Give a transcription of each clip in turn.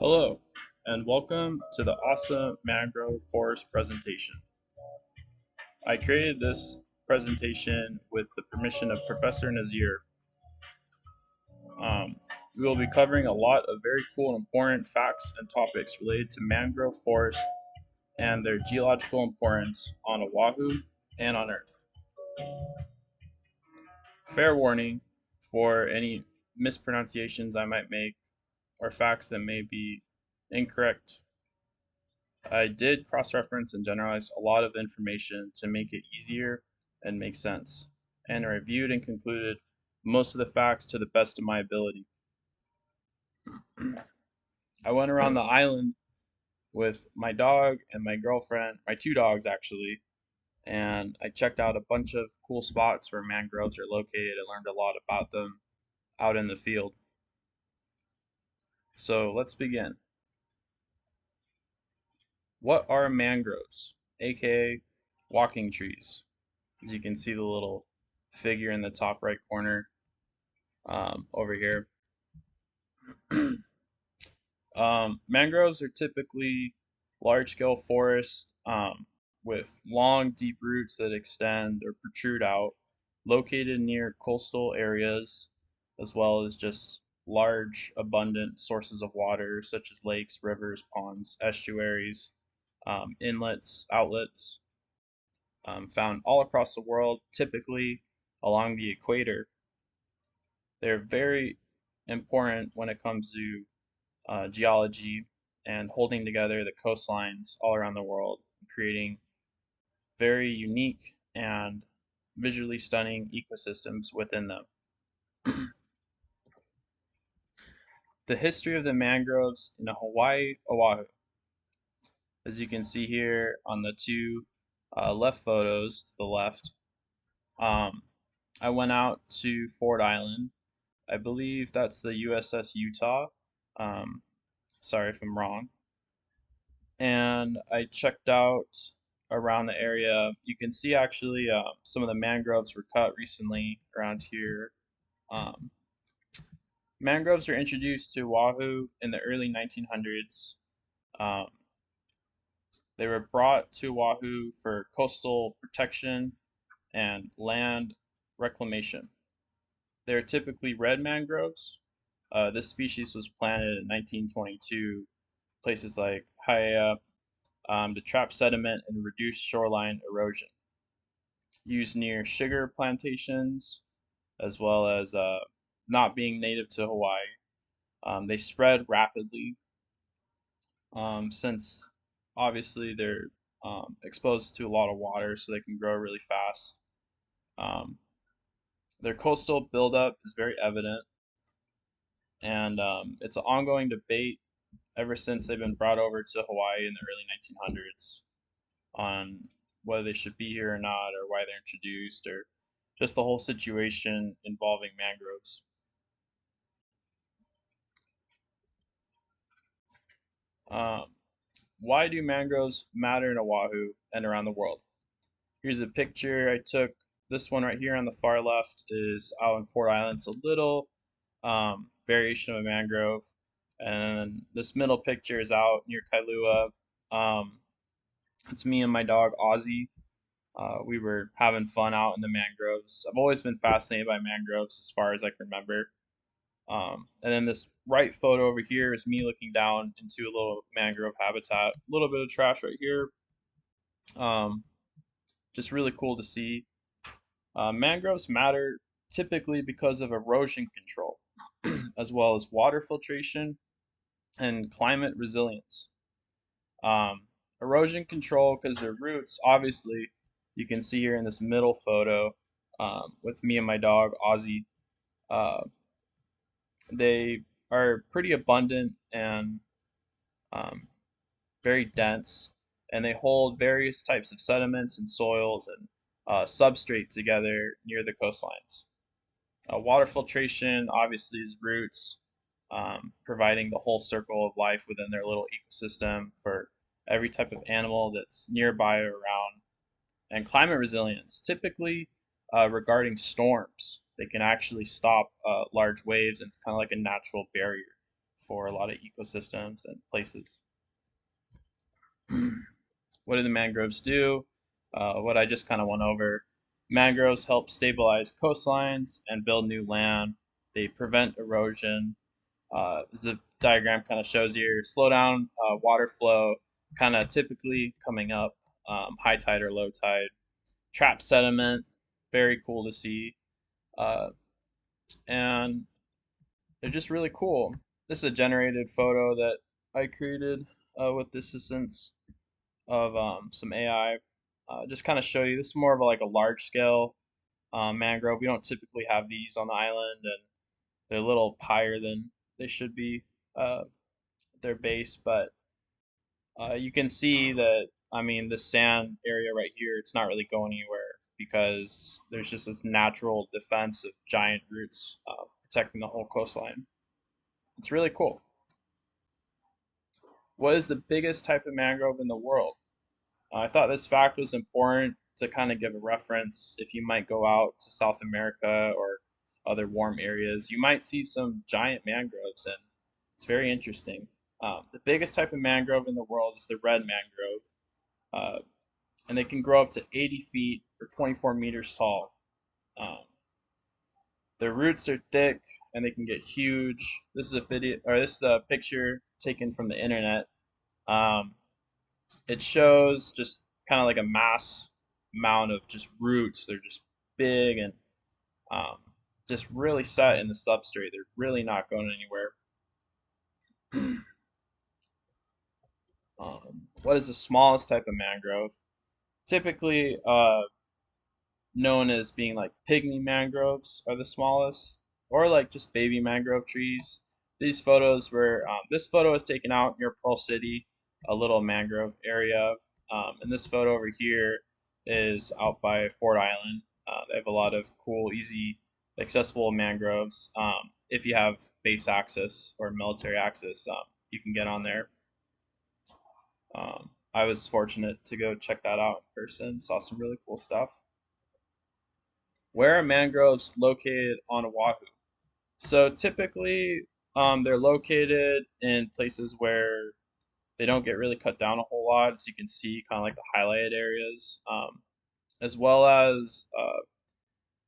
Hello, and welcome to the awesome mangrove forest presentation. I created this presentation with the permission of Professor Nasir. We will be covering a lot of very cool and important facts and topics related to mangrove forests and their geological importance on Oahu and on Earth. Fair warning for any mispronunciations I might make or facts that may be incorrect. I did cross-reference and generalize a lot of information to make it easier and make sense, and I reviewed and concluded most of the facts to the best of my ability. I went around the island with my dog and my girlfriend, my two dogs actually, and I checked out a bunch of cool spots where mangroves are located and learned a lot about them out in the field. So let's begin. What are mangroves, aka walking trees? As you can see the little figure in the top right corner over here. Mangroves are typically large-scale forests with long, deep roots that extend or protrude out, located near coastal areas, as well as just large, abundant sources of water, such as lakes, rivers, ponds, estuaries, inlets, outlets, found all across the world, typically along the equator. They're very important when it comes to geology and holding together the coastlines all around the world, creating very unique and visually stunning ecosystems within them. The history of the mangroves in Hawaii, Oahu. As you can see here on the two left photos to the left, I went out to Ford Island. I believe that's the U.S.S. Utah. Sorry if I'm wrong. And I checked out around the area. You can see actually some of the mangroves were cut recently around here. Um, Mangroves were introduced to Oahu in the early 1900s. Um, they were brought to Oahu for coastal protection and land reclamation. They're typically red mangroves. This species was planted in 1922, places like Hawaii, to trap sediment and reduce shoreline erosion. Used near sugar plantations, as well as not being native to Hawaii. They spread rapidly since obviously they're exposed to a lot of water, so they can grow really fast. Um, their coastal buildup is very evident, and it's an ongoing debate ever since they've been brought over to Hawaii in the early 1900s on whether they should be here or not, or why they're introduced, or just the whole situation involving mangroves. Um, why do mangroves matter in Oahu and around the world? Here's a picture I took. This one right here on the far left is out on Ford Island. It's a little variation of a mangrove. And this middle picture is out near Kailua. Um, it's me and my dog Ozzy. We were having fun out in the mangroves. I've always been fascinated by mangroves as far as I can remember. And then this right photo over here is me looking down into a little mangrove habitat. A little bit of trash right here. Um, just really cool to see. Mangroves matter typically because of erosion control, as well as water filtration and climate resilience. Um, Erosion control, because their roots, obviously, you can see here in this middle photo with me and my dog, Ozzy. Uh, they are pretty abundant and um, very dense, and they hold various types of sediments and soils and substrate together near the coastlines. Water filtration obviously is roots, providing the whole circle of life within their little ecosystem for every type of animal that's nearby or around. And climate resilience, typically regarding storms, they can actually stop large waves, and it's kind of like a natural barrier for a lot of ecosystems and places. What do the mangroves do? What I just kind of went over. Mangroves help stabilize coastlines and build new land. They prevent erosion. As the diagram kind of shows here, slow down water flow, kind of typically coming up, high tide or low tide. Trap sediment, very cool to see. Uh, and they're just really cool. This is a generated photo that I created with the assistance of some AI. Just kind of show you, this is more of like a large scale mangrove. We don't typically have these on the island, and they're a little higher than they should be uh, their base, but you can see that, I mean, the sand area right here, it's not really going anywhere because there's just this natural defense of giant roots protecting the whole coastline. It's really cool. What is the biggest type of mangrove in the world? I thought this fact was important to kind of give a reference if you might go out to South America or other warm areas. You might see some giant mangroves, and it's very interesting. The biggest type of mangrove in the world is the red mangrove, and they can grow up to 80 feet or 24 meters tall. Um, their roots are thick, and they can get huge. This is a video, or this is a picture taken from the internet. Um, it shows just kind of like a mass amount of just roots. They're just big and um, just really set in the substrate. They're really not going anywhere. What is the smallest type of mangrove? Typically known as being like pygmy mangroves are the smallest, or like just baby mangrove trees. These photos were, this photo was taken out near Pearl City, a little mangrove area. And this photo over here is out by Ford Island. They have a lot of cool, easy, accessible mangroves. If you have base access or military access, you can get on there. I was fortunate to go check that out in person, saw some really cool stuff. Where are mangroves located on Oahu? So typically, they're located in places where they don't get really cut down a whole lot, as you can see, kind of like the highlighted areas, as well as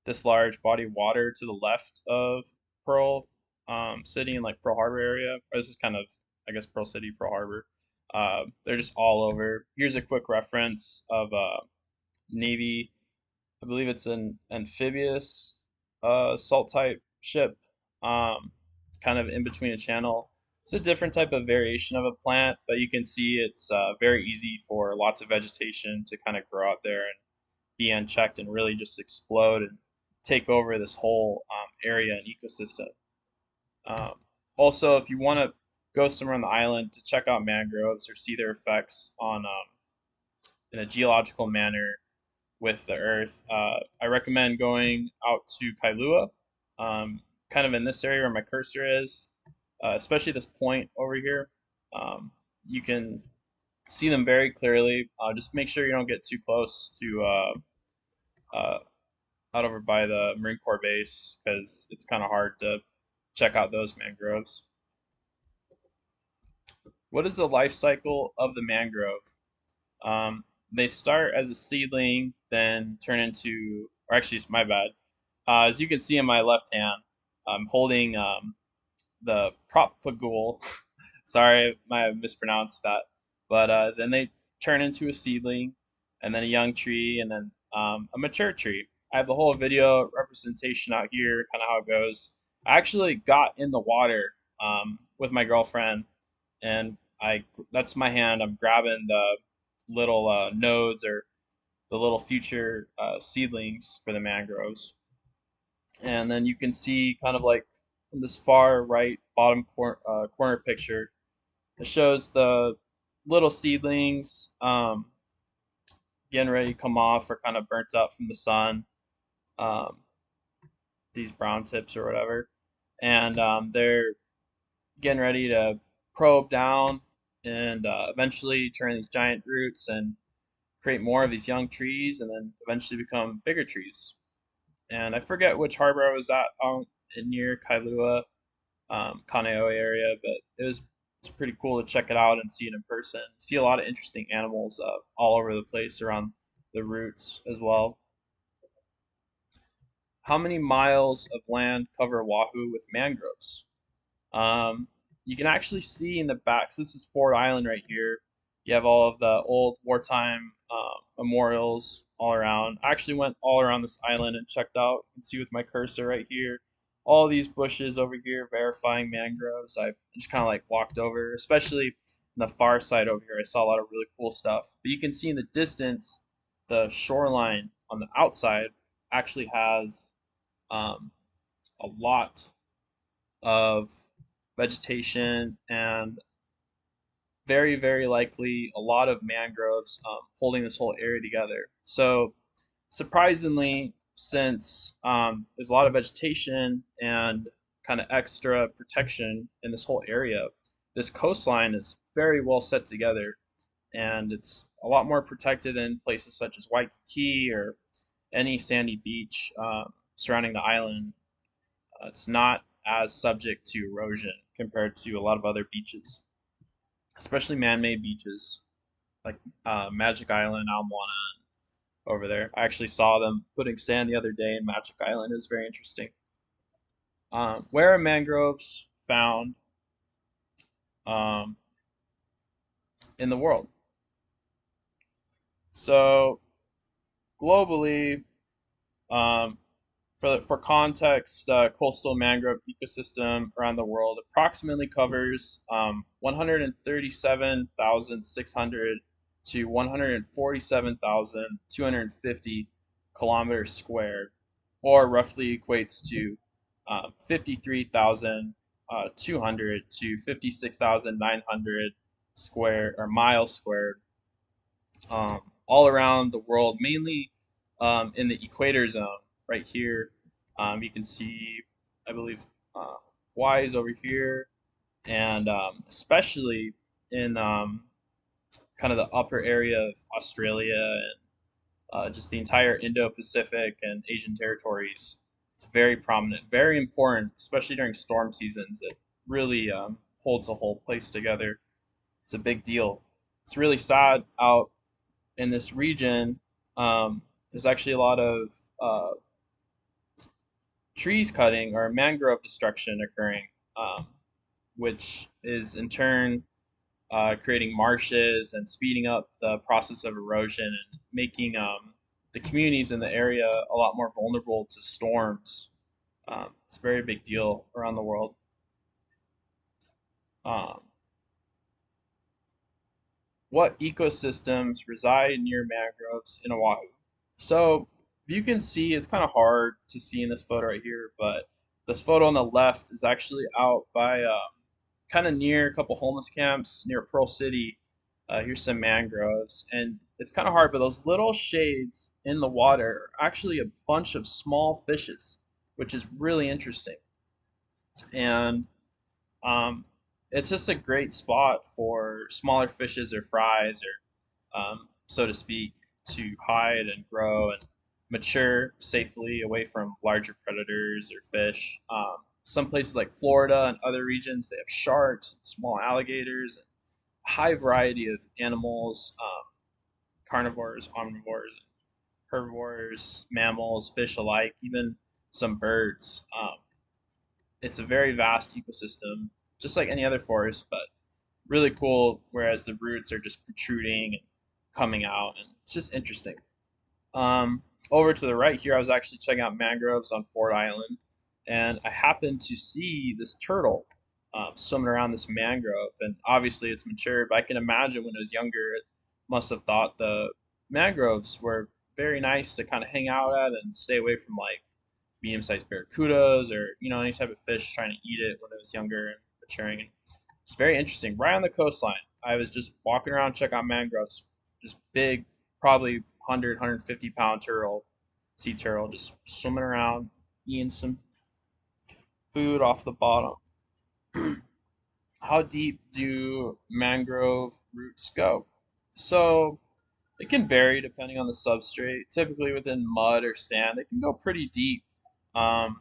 this large body of water to the left of Pearl City and like Pearl Harbor area. Or this is kind of, I guess, Pearl City, Pearl Harbor. They're just all over. Here's a quick reference of Navy. I believe it's an amphibious salt type ship, kind of in between a channel. It's a different type of variation of a plant, but you can see it's very easy for lots of vegetation to kind of grow out there and be unchecked and really just explode and take over this whole area and ecosystem. Um, Also, if you want to go somewhere on the island to check out mangroves or see their effects on in a geological manner with the earth, I recommend going out to Kailua, kind of in this area where my cursor is, especially this point over here. You can see them very clearly. Just make sure you don't get too close to uh, out over by the Marine Corps base because it's kind of hard to check out those mangroves. What is the life cycle of the mangrove? They start as a seedling, then turn into, or actually, it's my bad. As you can see in my left hand, I'm holding the propagule. Sorry, I might have mispronounced that. But then they turn into a seedling, and then a young tree, and then a mature tree. I have the whole video representation out here, kind of how it goes. I actually got in the water with my girlfriend, and that's my hand. I'm grabbing the little nodes or the little future seedlings for the mangroves. And then you can see kind of like in this far right bottom corner picture, it shows the little seedlings getting ready to come off or kind of burnt up from the sun, um, these brown tips or whatever. And they're getting ready to probe down and eventually turn these giant roots and create more of these young trees and then eventually become bigger trees. And I forget which harbor I was at out near Kailua. Kaneohe area, but it's pretty cool to check it out and see it in person. See a lot of interesting animals all over the place around the routes as well. How many miles of land cover Oahu with mangroves? Um, you can actually see in the back. So this is Ford Island right here. You have all of the old wartime memorials all around. I actually went all around this island and checked out. You can see with my cursor right here, all these bushes over here verifying mangroves. I just kind of like walked over, especially on the far side over here. I saw a lot of really cool stuff. But you can see in the distance, the shoreline on the outside actually has um, a lot of vegetation and very, very likely a lot of mangroves holding this whole area together. So, surprisingly, since there's a lot of vegetation and kind of extra protection in this whole area, this coastline is very well set together and it's a lot more protected than places such as Waikiki or any sandy beach surrounding the island. It's not as subject to erosion compared to a lot of other beaches, especially man-made beaches like Magic Island, Ala Moana, over there. I actually saw them putting sand the other day in Magic Island. It was very interesting. Where are mangroves found um, in the world? So globally, um, for context, coastal mangrove ecosystem around the world approximately covers 137,600 to 147,250 kilometers squared, or roughly equates to 53,200 to 56,900 square or miles squared, all around the world, mainly in the equator zone right here. You can see, I believe, Hawaii is over here, and especially in kind of the upper area of Australia and just the entire Indo-Pacific and Asian territories. It's very prominent, very important, especially during storm seasons. It really holds the whole place together. It's a big deal. It's really sad out in this region. There's actually a lot of uh, trees cutting or mangrove destruction occurring, um, which is in turn creating marshes and speeding up the process of erosion and making the communities in the area a lot more vulnerable to storms. It's a very big deal around the world. Um, what ecosystems reside near mangroves in Oahu? So you can see it's kind of hard to see in this photo right here, but this photo on the left is actually out by kind of near a couple homeless camps near Pearl City. Here's some mangroves, and it's kind of hard, but those little shades in the water are actually a bunch of small fishes, which is really interesting. And um, it's just a great spot for smaller fishes or fries, or so to speak, to hide and grow and mature safely away from larger predators or fish. Some places like Florida and other regions, they have sharks, small alligators, and a high variety of animals, carnivores, omnivores, herbivores, mammals, fish alike, even some birds. It's a very vast ecosystem, just like any other forest, but really cool. Whereas the roots are just protruding and coming out, and it's just interesting. Um, Over to the right here, I was actually checking out mangroves on Ford Island, and I happened to see this turtle swimming around this mangrove. And obviously, it's mature, but I can imagine when it was younger, it must have thought the mangroves were very nice to kind of hang out at and stay away from like medium-sized barracudas or any type of fish trying to eat it when it was younger and maturing. And it's very interesting. Right on the coastline, I was just walking around checking out mangroves. Just big, probably 100, 150-pound turtle, sea turtle, just swimming around, eating some food off the bottom. How deep do mangrove roots go? So it can vary depending on the substrate. Typically within mud or sand, they can go pretty deep. Um,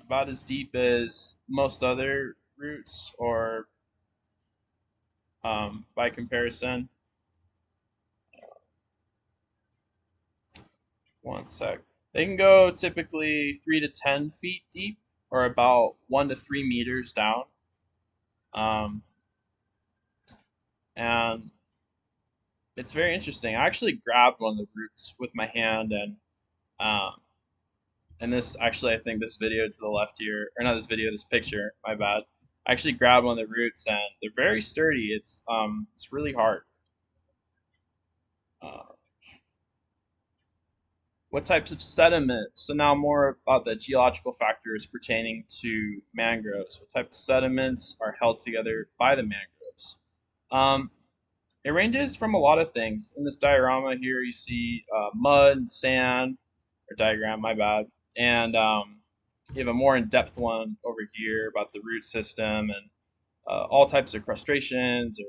about as deep as most other roots, or by comparison. One sec. They can go typically 3 to 10 feet deep, or about 1 to 3 meters down. Um, and it's very interesting. I actually grabbed one of the roots with my hand, um, and this actually, I think this video to the left here, or not this video, this picture, my bad. I actually grabbed one of the roots, and they're very sturdy. It's really hard. Uh, what types of sediment? So now more about the geological factors pertaining to mangroves. What type of sediments are held together by the mangroves? Um, it ranges from a lot of things. In this diorama here, you see mud, sand, or diagram, my bad. And you have a more in-depth one over here about the root system and all types of crustaceans or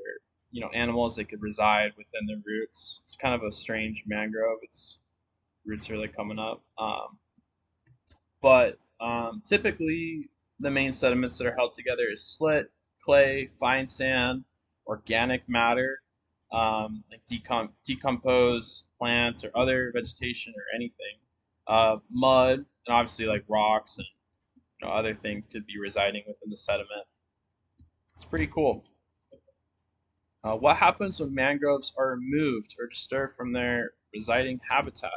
animals that could reside within the roots. It's kind of a strange mangrove. Its roots are like coming up. But typically, the main sediments that are held together is slit, clay, fine sand, organic matter, like decomposed plants or other vegetation or anything, mud, and obviously like rocks and other things could be residing within the sediment. It's pretty cool. What happens when mangroves are removed or disturbed from their residing habitat?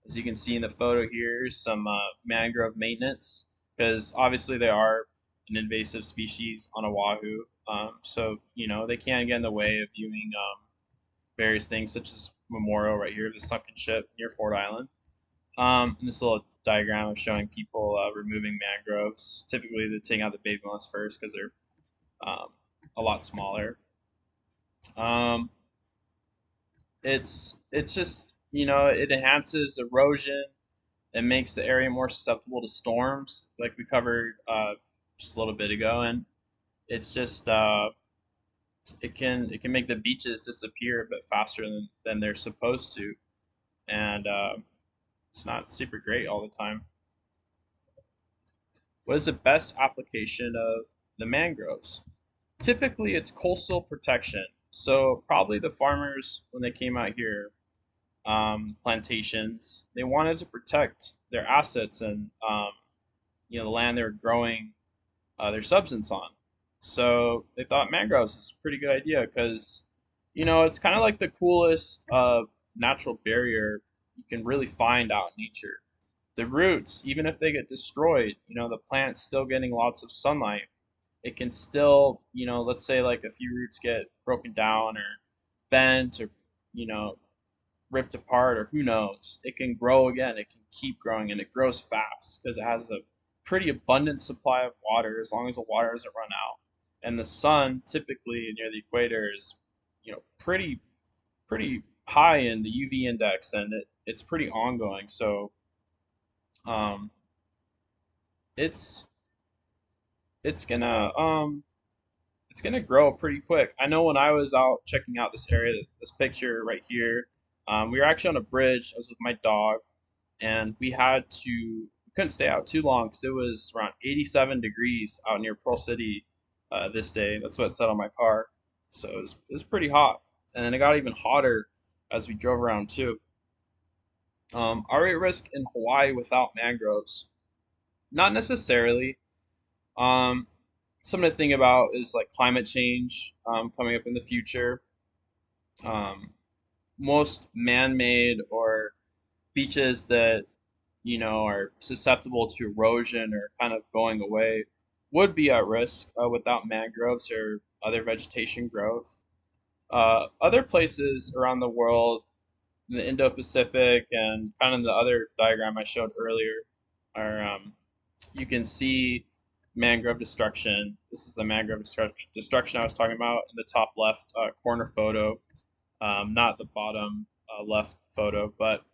As you can see in the photo here, some mangrove maintenance, because obviously they are an invasive species on Oahu. So, they can get in the way of viewing various things, such as memorial right here, the sunken ship near Ford Island. And this little diagram of showing people removing mangroves. Typically, they take out the baby ones first because they're um, a lot smaller. Um, it's just it enhances erosion. It makes the area more susceptible to storms, like we covered just a little bit ago, and it's just it can make the beaches disappear a bit faster than they're supposed to, and it's not super great all the time. What is the best application of the mangroves? Typically, it's coastal protection. So probably the farmers when they came out here, plantations, they wanted to protect their assets and the land they were growing their substance on. So they thought mangroves was a pretty good idea because, it's kind of like the coolest natural barrier you can really find out in nature. The roots, even if they get destroyed, the plant's still getting lots of sunlight. It can still, let's say like a few roots get broken down or bent or, you know, ripped apart or who knows, it can grow again. It can keep growing and it grows fast because it has a pretty abundant supply of water as long as the water doesn't run out. And the sun typically near the equator is, pretty high in the UV index and it's pretty ongoing. So um, it's it's gonna it's gonna grow pretty quick. I know when I was out checking out this area, this picture right here, we were actually on a bridge. I was with my dog, and we couldn't stay out too long because it was around 87 degrees out near Pearl City this day. That's what it said on my car. So it was pretty hot, and then it got even hotter as we drove around too. Are we at risk in Hawaii without mangroves? Not necessarily. Um, Something to think about is like climate change coming up in the future. Um, Most man-made or beaches that are susceptible to erosion or kind of going away would be at risk without mangroves or other vegetation growth. Other places around the world, in the Indo-Pacific and kind of the other diagram I showed earlier, are you can see mangrove destruction. This is the mangrove destruction I was talking about in the top left corner photo, not the bottom left photo, but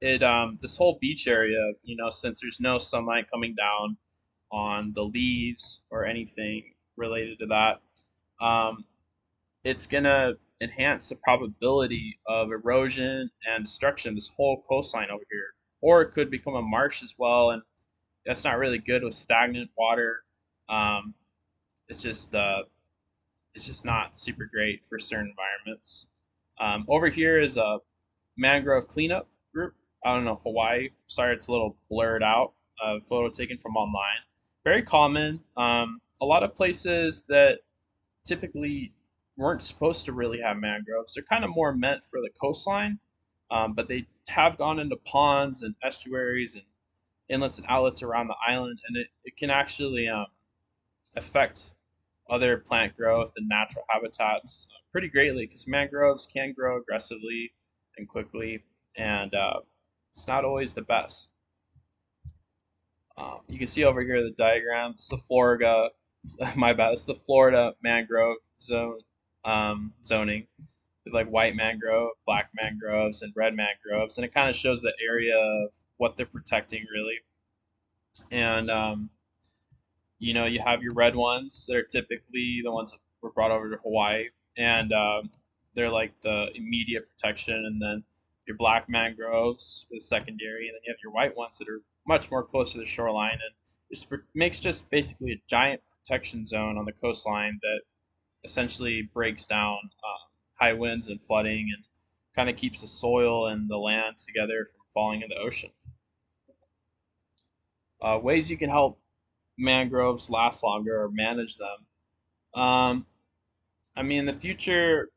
this whole beach area, since there's no sunlight coming down on the leaves or anything related to that, um, it's gonna enhance the probability of erosion and destruction of this whole coastline over here. Or it could become a marsh as well, and that's not really good with stagnant water. Um, it's just not super great for certain environments. Over here is a mangrove cleanup group. I don't know, Hawaii. Sorry, it's a little blurred out. Photo taken from online. Very common. A lot of places that typically weren't supposed to really have mangroves. They're kind of more meant for the coastline, but they have gone into ponds and estuaries and inlets and outlets around the island, and it can actually affect other plant growth and natural habitats pretty greatly because mangroves can grow aggressively and quickly, and it's not always the best. You can see over here the diagram. It's the Florida, my bad. It's the Florida mangrove zone zoning, so like white mangrove, black mangroves, and red mangroves, and it kind of shows the area of what they're protecting really. And you have your red ones that are typically the ones that were brought over to Hawaii, and they're like the immediate protection, and then your black mangroves is secondary, and then you have your white ones that are much more close to the shoreline, and it makes just basically a giant protection zone on the coastline that essentially breaks down high winds and flooding, and kind of keeps the soil and the land together from falling in the ocean. Ways you can help mangroves last longer or manage them. I mean, in the future,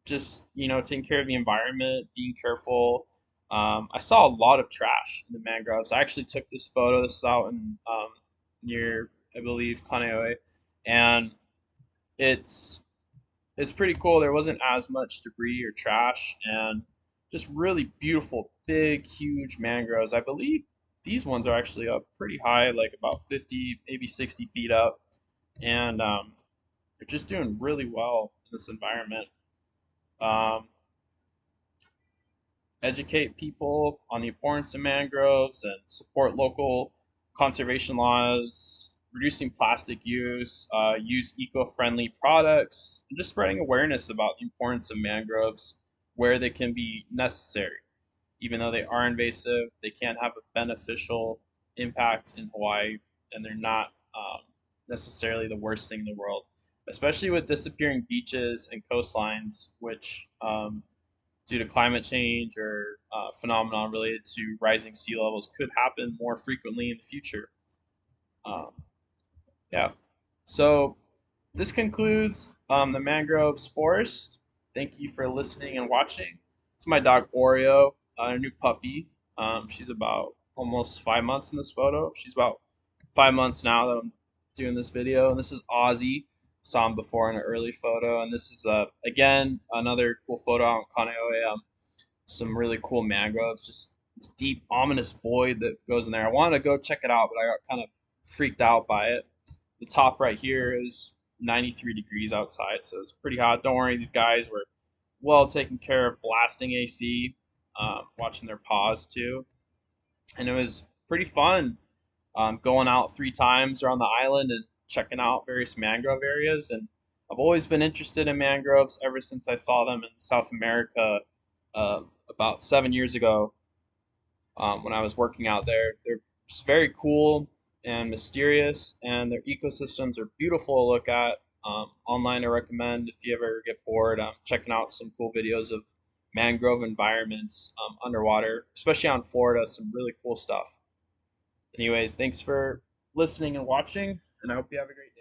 just taking care of the environment, being careful. I saw a lot of trash in the mangroves. I actually took this photo. This is out in near, I believe, Kaneohe, and it's it's pretty cool. There wasn't as much debris or trash, and just really beautiful, big, huge mangroves. I believe these ones are actually up pretty high, like about 50, maybe 60 feet up, and they're just doing really well in this environment. Um, Educate people on the importance of mangroves and support local conservation laws, reducing plastic use, use eco-friendly products, and just spreading awareness about the importance of mangroves where they can be necessary. Even though they are invasive, they can have a beneficial impact in Hawaii, and they're not necessarily the worst thing in the world, especially with disappearing beaches and coastlines, which due to climate change or phenomenon related to rising sea levels could happen more frequently in the future. Um, yeah. So this concludes the mangroves forest. Thank you for listening and watching. It's my dog Oreo, a new puppy. She's about almost 5 months in this photo. She's about 5 months now that I'm doing this video. And this is Ozzy. Saw him before in an early photo. And this is, again, another cool photo out in Kaneohe. Some really cool mangroves, just this deep, ominous void that goes in there. I wanted to go check it out, but I got kind of freaked out by it. The top right here is 93 degrees outside, so it's pretty hot. Don't worry, these guys were well taken care of, blasting AC, watching their paws too. And it was pretty fun going out 3 times around the island and checking out various mangrove areas. And I've always been interested in mangroves ever since I saw them in South America about 7 years ago when I was working out there. They're just very cool and mysterious, and their ecosystems are beautiful to look at. Online, I recommend if you ever get bored, checking out some cool videos of mangrove environments underwater, especially on Florida. Some really cool stuff. Anyways, thanks for listening and watching, and I hope you have a great day.